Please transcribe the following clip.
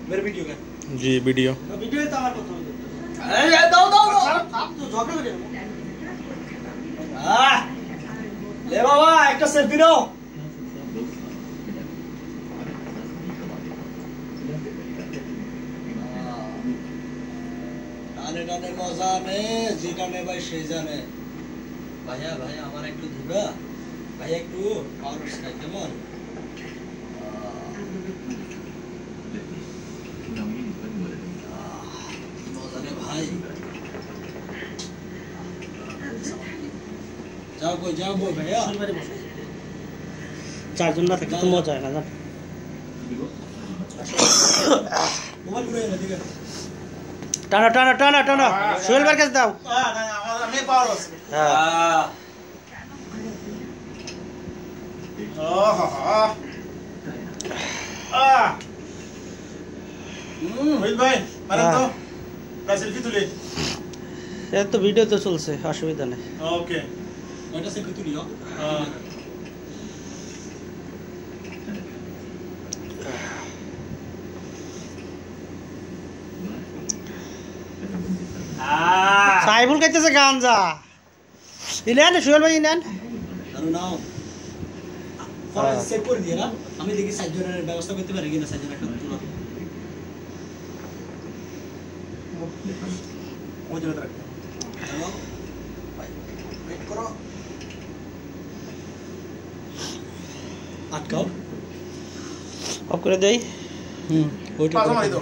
मेरे वीडियो का जी video video तो हमारे को अरे दो दो आप तो झगड़ा हो गया ले बाबा एक सेल्फी लो টানে টানে মজা নে যেটা নে ভাই সেই জানে ভাইয়া ভাইয়া আমার একটু দিবা ভাইয়া একটু পাউরুস খাই কেমন মজা নে ভাই যাও কই ভাইয়া চারজন না থাকলে তো মজা হয় না জান মোবাইল ঘুরে না ঠিক আছে টানা টানা টানা টানা সোহেল ভাইয়ের কাছে দাও আমি পাওয়ার আছে হ্যাঁ रोहित भाई मारे तो मैं सेल्फी तुले ये तो वीडियो तो चलছে অসুবিধা নেই ओके এটা সেলফি তুলিও সাইবুল কইতেছে গাঞ্জা ইলেন সোহেল ভাই ইলেন আরে নাও পরে সেভ করে দিয়ে না আমি দেখি সাইজনের ব্যবস্থা করতে পারি কিনা সাইজন একটা তুলো वो जगह रख হ্যালো ভাই ওয়েট করো আটকাও অফ করে দেই ওইটা पास मारी दो